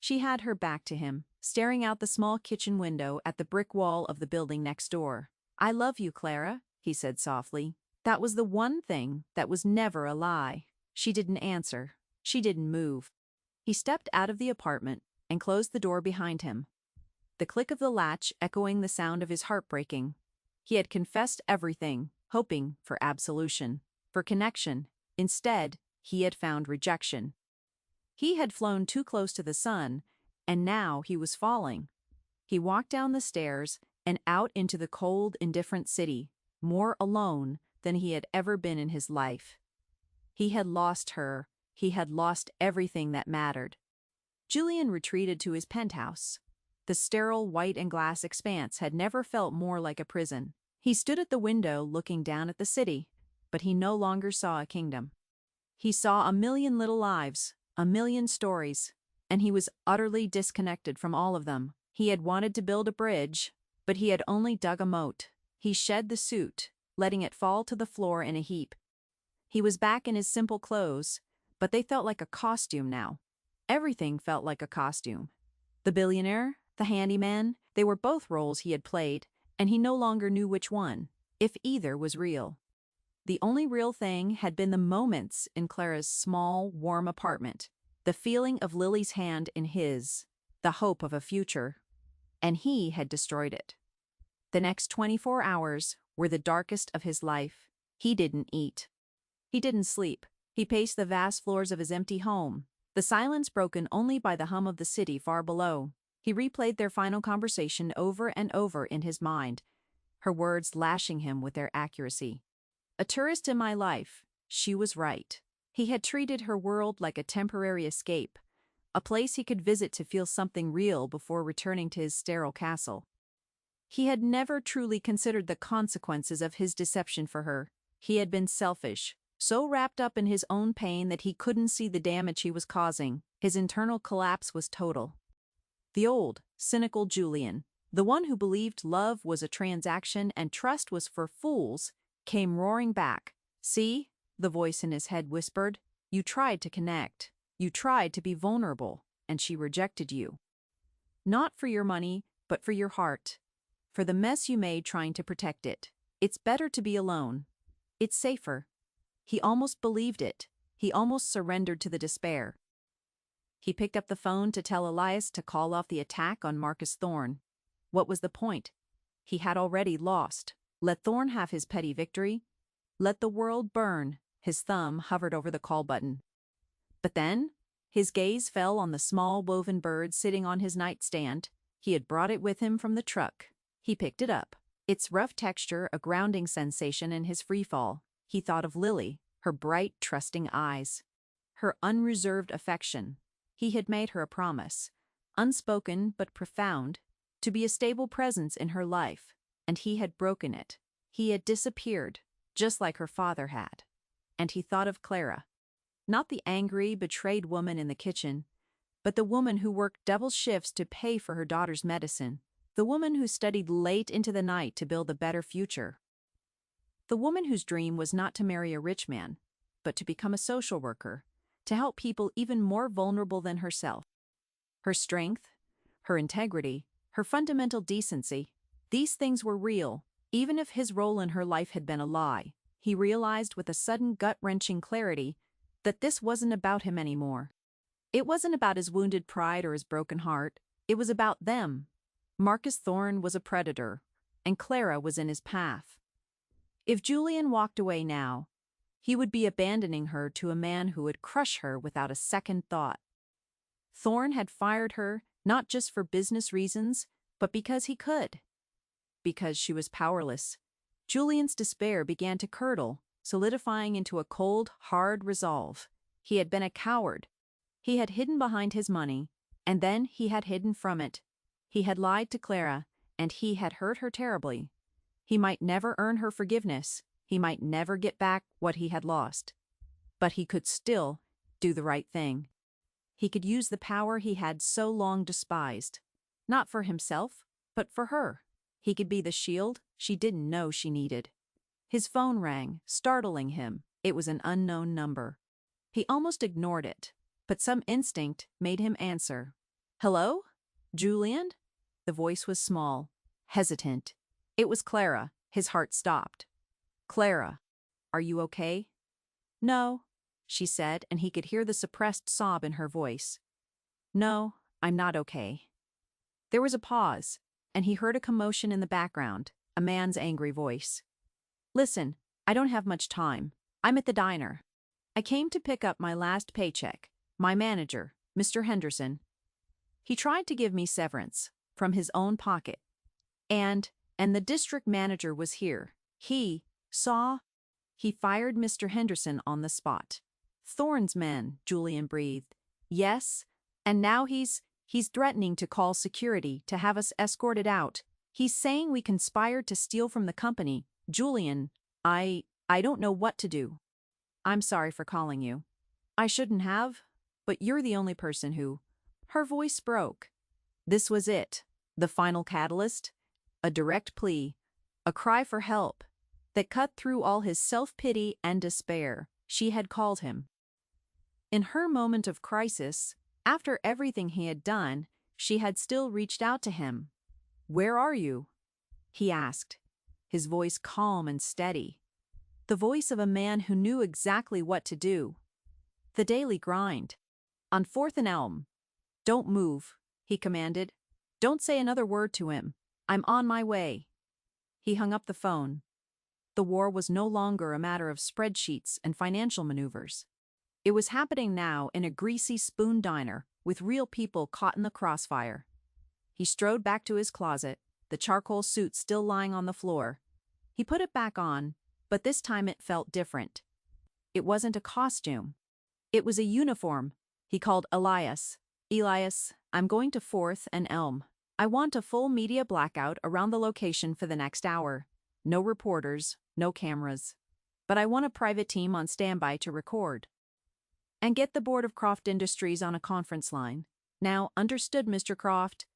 She had her back to him, staring out the small kitchen window at the brick wall of the building next door. "I love you, Clara," he said softly. That was the one thing that was never a lie. She didn't answer. She didn't move. He stepped out of the apartment and closed the door behind him, the click of the latch echoing the sound of his heart breaking. He had confessed everything, hoping for absolution, for connection. Instead, he had found rejection. He had flown too close to the sun, and now he was falling. He walked down the stairs and out into the cold, indifferent city, more alone than he had ever been in his life. He had lost her. He had lost everything that mattered. Julian retreated to his penthouse. The sterile white and glass expanse had never felt more like a prison. He stood at the window looking down at the city, but he no longer saw a kingdom. He saw a million little lives, a million stories, and he was utterly disconnected from all of them. He had wanted to build a bridge, but he had only dug a moat. He shed the suit, letting it fall to the floor in a heap. He was back in his simple clothes, but they felt like a costume now. Everything felt like a costume. The billionaire, the handyman, they were both roles he had played, and he no longer knew which one, if either was real. The only real thing had been the moments in Clara's small, warm apartment, the feeling of Lily's hand in his, the hope of a future, and he had destroyed it. The next 24 hours were the darkest of his life. He didn't eat. He didn't sleep. He paced the vast floors of his empty home, the silence broken only by the hum of the city far below. He replayed their final conversation over and over in his mind, her words lashing him with their accuracy. A tourist in my life, she was right. He had treated her world like a temporary escape, a place he could visit to feel something real before returning to his sterile castle. He had never truly considered the consequences of his deception for her. He had been selfish, so wrapped up in his own pain that he couldn't see the damage he was causing. His internal collapse was total. The old, cynical Julian, the one who believed love was a transaction and trust was for fools, came roaring back. See, the voice in his head whispered, you tried to connect. You tried to be vulnerable, and she rejected you. Not for your money, but for your heart. For the mess you made trying to protect it. It's better to be alone. It's safer. He almost believed it. He almost surrendered to the despair. He picked up the phone to tell Elias to call off the attack on Marcus Thorne. What was the point? He had already lost. Let Thorne have his petty victory. Let the world burn. His thumb hovered over the call button. But then, his gaze fell on the small woven bird sitting on his nightstand. He had brought it with him from the truck. He picked it up, its rough texture a grounding sensation in his freefall. He thought of Lily, her bright, trusting eyes, her unreserved affection. He had made her a promise, unspoken but profound, to be a stable presence in her life, and he had broken it. He had disappeared, just like her father had. And he thought of Clara. Not the angry, betrayed woman in the kitchen, but the woman who worked double shifts to pay for her daughter's medicine, the woman who studied late into the night to build a better future. The woman whose dream was not to marry a rich man, but to become a social worker, to help people even more vulnerable than herself. Her strength, her integrity, her fundamental decency, these things were real, even if his role in her life had been a lie. He realized with a sudden gut-wrenching clarity that this wasn't about him anymore. It wasn't about his wounded pride or his broken heart. It was about them. Marcus Thorne was a predator, and Clara was in his path. If Julian walked away now, he would be abandoning her to a man who would crush her without a second thought. Thorne had fired her not just for business reasons, but because he could. Because she was powerless. Julian's despair began to curdle, solidifying into a cold, hard resolve. He had been a coward. He had hidden behind his money, and then he had hidden from it. He had lied to Clara, and he had hurt her terribly. He might never earn her forgiveness. He might never get back what he had lost. But he could still do the right thing. He could use the power he had so long despised. Not for himself, but for her. He could be the shield she didn't know she needed. His phone rang, startling him. It was an unknown number. He almost ignored it, but some instinct made him answer. Hello? Julian? The voice was small, hesitant. It was Clara. His heart stopped. Clara, are you okay? No, she said, and he could hear the suppressed sob in her voice. No, I'm not okay. There was a pause, and he heard a commotion in the background, a man's angry voice. Listen, I don't have much time. I'm at the diner. I came to pick up my last paycheck. My manager, Mr. Henderson. He tried to give me severance from his own pocket. And the district manager was here. He fired Mr. Henderson on the spot. Thorne's men, Julian breathed. Yes, And now he's threatening to call security to have us escorted out. He's saying we conspired to steal from the company. Julian, I don't know what to do. I'm sorry for calling you. I shouldn't have, but you're the only person who—" Her voice broke. This was it, the final catalyst, a direct plea, a cry for help that cut through all his self-pity and despair. She had called him. In her moment of crisis, after everything he had done, she had still reached out to him. "Where are you?" he asked, his voice calm and steady. The voice of a man who knew exactly what to do. The daily grind. "On 4th and Elm." "Don't move," he commanded. "Don't say another word to him. I'm on my way." He hung up the phone. The war was no longer a matter of spreadsheets and financial maneuvers. It was happening now in a greasy spoon diner with real people caught in the crossfire. He strode back to his closet, the charcoal suit still lying on the floor. He put it back on, but this time it felt different. It wasn't a costume. It was a uniform. He called Elias. "Elias, I'm going to 4th and Elm. I want a full media blackout around the location for the next hour. No reporters, no cameras. But I want a private team on standby to record. And get the board of Croft Industries on a conference line. Now, understood, Mr. Croft?"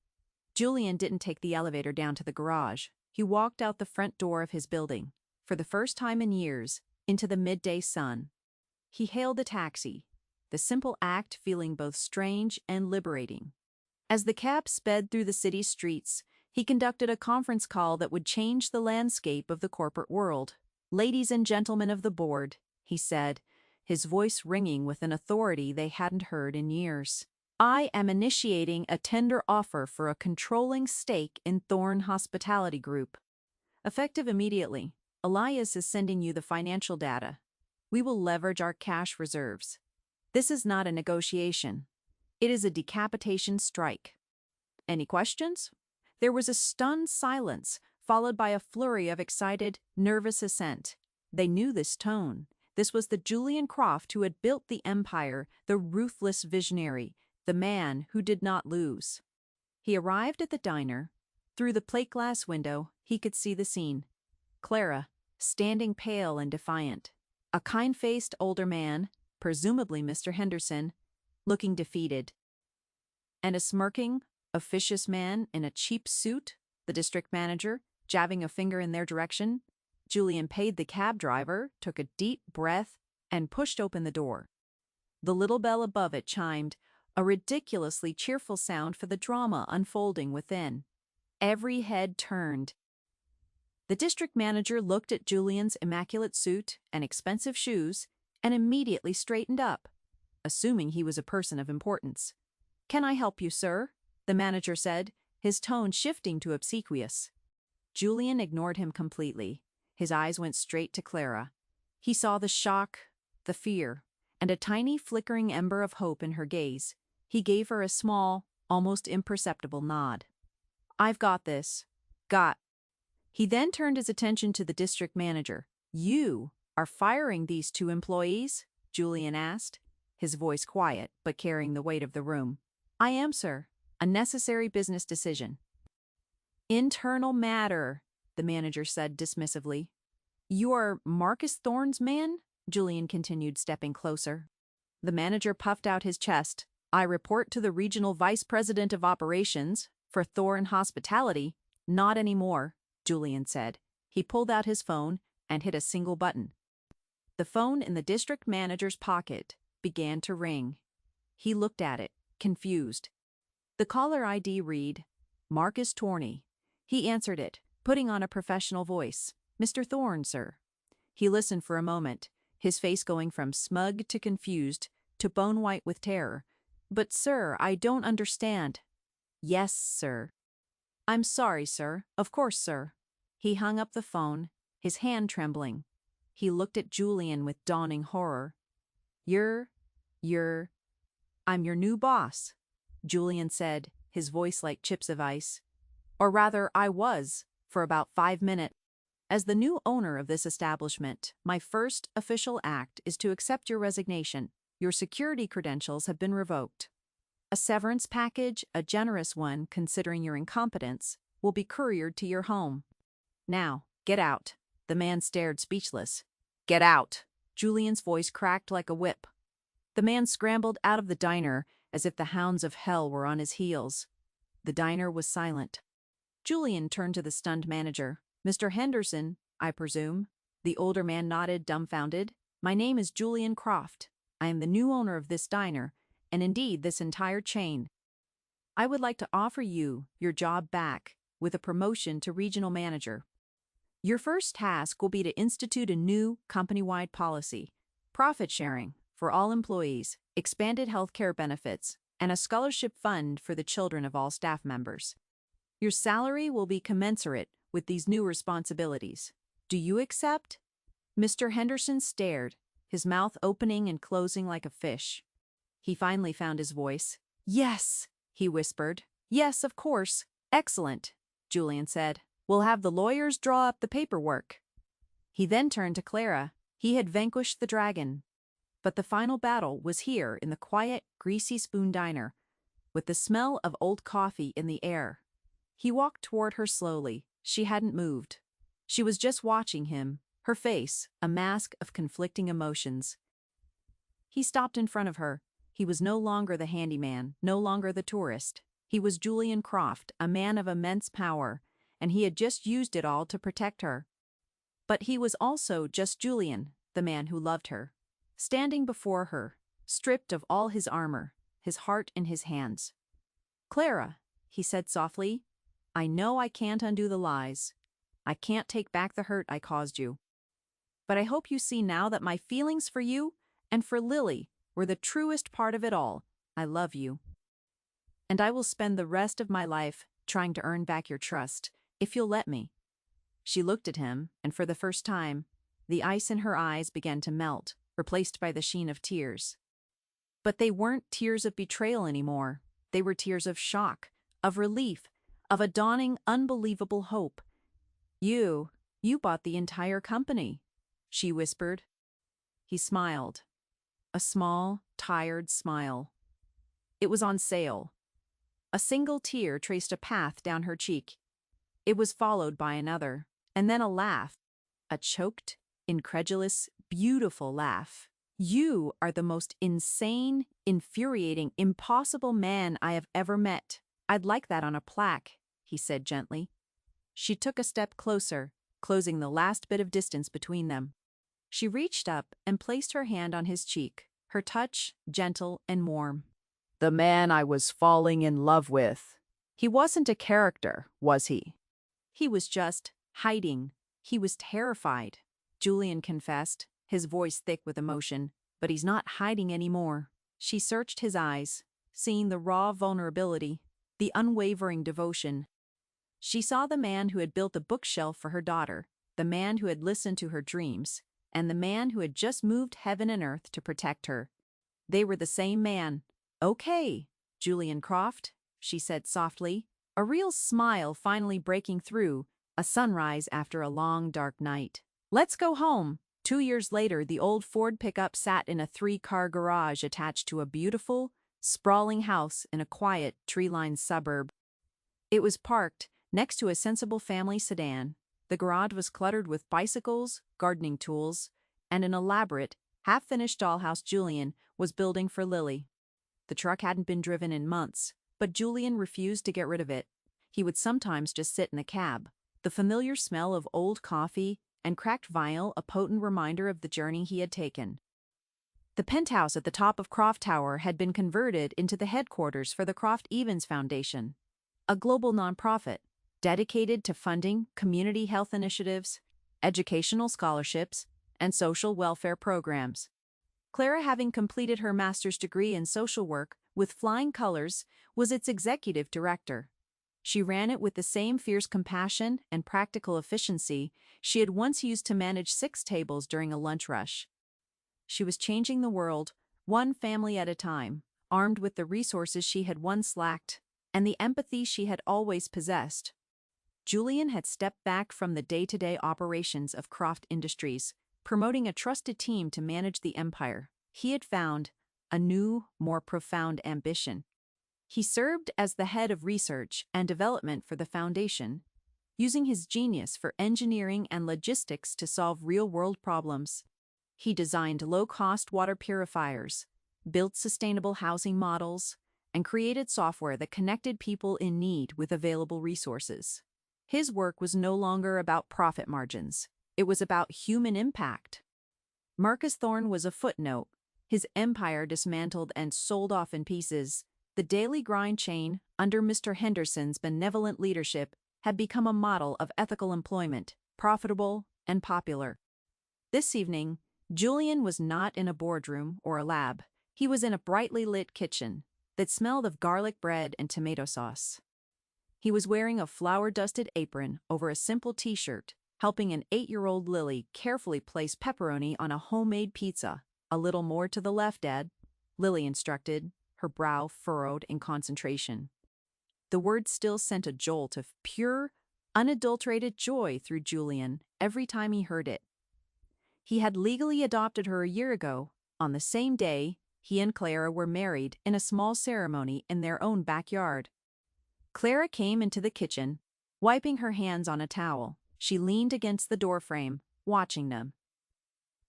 Julian didn't take the elevator down to the garage. He walked out the front door of his building, for the first time in years, into the midday sun. He hailed a taxi, the simple act feeling both strange and liberating. As the cab sped through the city's streets, he conducted a conference call that would change the landscape of the corporate world. "Ladies and gentlemen of the board," he said, his voice ringing with an authority they hadn't heard in years. "I am initiating a tender offer for a controlling stake in Thorn Hospitality Group. Effective immediately, Elias is sending you the financial data. We will leverage our cash reserves. This is not a negotiation. It is a decapitation strike. Any questions?" There was a stunned silence, followed by a flurry of excited, nervous assent. They knew this tone. This was the Julian Croft who had built the empire, the ruthless visionary, the man who did not lose. He arrived at the diner. Through the plate glass window, he could see the scene. Clara, standing pale and defiant. A kind-faced older man, presumably Mr. Henderson, looking defeated. And a smirking, officious man in a cheap suit, the district manager, jabbing a finger in their direction. Julian paid the cab driver, took a deep breath, and pushed open the door. The little bell above it chimed, a ridiculously cheerful sound for the drama unfolding within. Every head turned. The district manager looked at Julian's immaculate suit and expensive shoes and immediately straightened up, assuming he was a person of importance. "Can I help you, sir?" the manager said, his tone shifting to obsequious. Julian ignored him completely. His eyes went straight to Clara. He saw the shock, the fear, and a tiny flickering ember of hope in her gaze. He gave her a small, almost imperceptible nod. "I've got this." "Got." He then turned his attention to the district manager. "You are firing these 2 employees?" Julian asked, his voice quiet but carrying the weight of the room. "I am, sir. A necessary business decision." "Internal matter," the manager said dismissively. "You are Marcus Thorne's man?" Julian continued, stepping closer. The manager puffed out his chest. "I report to the regional vice president of operations for Thorne Hospitality." "Not anymore," Julian said. He pulled out his phone and hit a single button. The phone in the district manager's pocket began to ring. He looked at it, confused. The caller ID read, "Marcus Torney." He answered it, putting on a professional voice. "Mr. Thorne, sir." He listened for a moment, his face going from smug to confused to bone white with terror. "But, sir, I don't understand." "Yes, sir." "I'm sorry, sir. Of course, sir." He hung up the phone, his hand trembling. He looked at Julian with dawning horror. You're... I'm your new boss," Julian said, his voice like chips of ice. "Or rather, I was, for about 5 minutes. As the new owner of this establishment, my first official act is to accept your resignation. Your security credentials have been revoked." A severance package, a generous one considering your incompetence, will be couriered to your home. Now, get out. The man stared speechless. Get out. Julian's voice cracked like a whip. The man scrambled out of the diner as if the hounds of hell were on his heels. The diner was silent. Julian turned to the stunned manager. Mr. Henderson, I presume? The older man nodded, dumbfounded. My name is Julian Croft. I am the new owner of this diner, and indeed this entire chain. I would like to offer you your job back with a promotion to regional manager. Your first task will be to institute a new company-wide policy, profit sharing for all employees, expanded healthcare benefits, and a scholarship fund for the children of all staff members. Your salary will be commensurate with these new responsibilities. Do you accept? Mr. Henderson stared, his mouth opening and closing like a fish. He finally found his voice. Yes, he whispered. Yes, of course. Excellent, Julian said. We'll have the lawyers draw up the paperwork. He then turned to Clara. He had vanquished the dragon. But the final battle was here in the quiet, greasy spoon diner, with the smell of old coffee in the air. He walked toward her slowly. She hadn't moved. She was just watching him, her face a mask of conflicting emotions. He stopped in front of her. He was no longer the handyman, no longer the tourist. He was Julian Croft, a man of immense power, and he had just used it all to protect her. But he was also just Julian, the man who loved her. Standing before her, stripped of all his armor, his heart in his hands. Clara, he said softly, I know I can't undo the lies. I can't take back the hurt I caused you. But I hope you see now that my feelings for you and for Lily were the truest part of it all. I love you. And I will spend the rest of my life trying to earn back your trust, if you'll let me. She looked at him, and for the first time, the ice in her eyes began to melt, replaced by the sheen of tears. But they weren't tears of betrayal anymore. They were tears of shock, of relief, of a dawning, unbelievable hope. You bought the entire company, she whispered. He smiled. A small, tired smile. It was on sale. A single tear traced a path down her cheek. It was followed by another, and then a laugh. A choked, incredulous, beautiful laugh. You are the most insane, infuriating, impossible man I have ever met. I'd like that on a plaque, he said gently. She took a step closer, closing the last bit of distance between them. She reached up and placed her hand on his cheek, her touch gentle and warm. The man I was falling in love with. He wasn't a character, was he? He was just hiding. He was terrified, Julian confessed, his voice thick with emotion. But he's not hiding anymore. She searched his eyes, seeing the raw vulnerability, the unwavering devotion. She saw the man who had built a bookshelf for her daughter, the man who had listened to her dreams, and the man who had just moved heaven and earth to protect her. They were the same man. Okay, Julian Croft, she said softly, a real smile finally breaking through, a sunrise after a long, dark night. Let's go home. 2 years later, the old Ford pickup sat in a 3-car garage attached to a beautiful, sprawling house in a quiet, tree-lined suburb. It was parked next to a sensible family sedan. The garage was cluttered with bicycles, gardening tools, and an elaborate, half-finished dollhouse Julian was building for Lily. The truck hadn't been driven in months, but Julian refused to get rid of it. He would sometimes just sit in the cab, the familiar smell of old coffee and cracked vinyl a potent reminder of the journey he had taken. The penthouse at the top of Croft Tower had been converted into the headquarters for the Croft Evans Foundation, a global nonprofit dedicated to funding community health initiatives, educational scholarships, and social welfare programs. Clara, having completed her master's degree in social work with flying colors, was its executive director. She ran it with the same fierce compassion and practical efficiency she had once used to manage 6 tables during a lunch rush. She was changing the world, one family at a time, armed with the resources she had once lacked and the empathy she had always possessed. Julian had stepped back from the day-to-day operations of Croft Industries, promoting a trusted team to manage the empire. He had found a new, more profound ambition. He served as the head of research and development for the foundation, using his genius for engineering and logistics to solve real-world problems. He designed low-cost water purifiers, built sustainable housing models, and created software that connected people in need with available resources. His work was no longer about profit margins. It was about human impact. Marcus Thorne was a footnote, his empire dismantled and sold off in pieces. The daily grind chain, under Mr. Henderson's benevolent leadership, had become a model of ethical employment, profitable and popular. This evening, Julian was not in a boardroom or a lab. He was in a brightly lit kitchen that smelled of garlic bread and tomato sauce. He was wearing a flour-dusted apron over a simple t-shirt, helping an 8-year-old Lily carefully place pepperoni on a homemade pizza. "A little more to the left, Dad," Lily instructed, her brow furrowed in concentration. The word still sent a jolt of pure, unadulterated joy through Julian every time he heard it. He had legally adopted her a year ago. On the same day, he and Clara were married in a small ceremony in their own backyard. Clara came into the kitchen, wiping her hands on a towel. She leaned against the doorframe, watching them.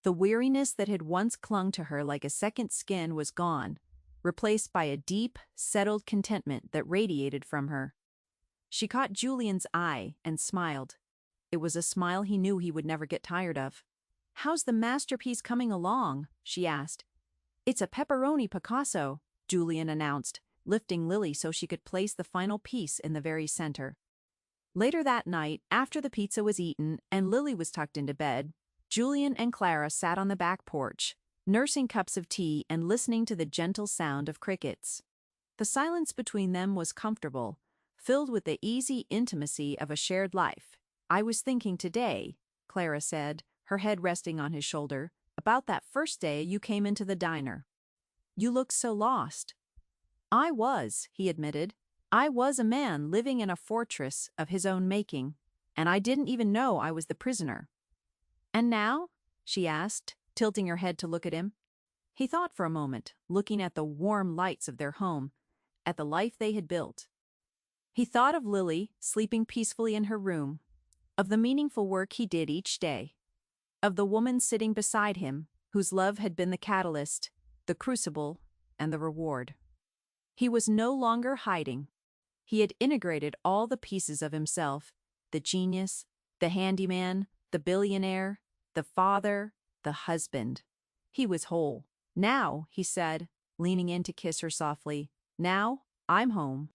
The weariness that had once clung to her like a second skin was gone, replaced by a deep, settled contentment that radiated from her. She caught Julian's eye and smiled. It was a smile he knew he would never get tired of. "How's the masterpiece coming along?" she asked. "It's a pepperoni Picasso," Julian announced, lifting Lily so she could place the final piece in the very center. Later that night, after the pizza was eaten and Lily was tucked into bed, Julian and Clara sat on the back porch, nursing cups of tea and listening to the gentle sound of crickets. The silence between them was comfortable, filled with the easy intimacy of a shared life. "I was thinking today," Clara said, her head resting on his shoulder, "about that first day you came into the diner. You looked so lost." "I was," he admitted. "I was a man living in a fortress of his own making, and I didn't even know I was the prisoner." "And now?" she asked, tilting her head to look at him. He thought for a moment, looking at the warm lights of their home, at the life they had built. He thought of Lily sleeping peacefully in her room, of the meaningful work he did each day, of the woman sitting beside him, whose love had been the catalyst, the crucible, and the reward. He was no longer hiding. He had integrated all the pieces of himself, the genius, the handyman, the billionaire, the father, the husband. He was whole. "Now," he said, leaning in to kiss her softly, "now, I'm home."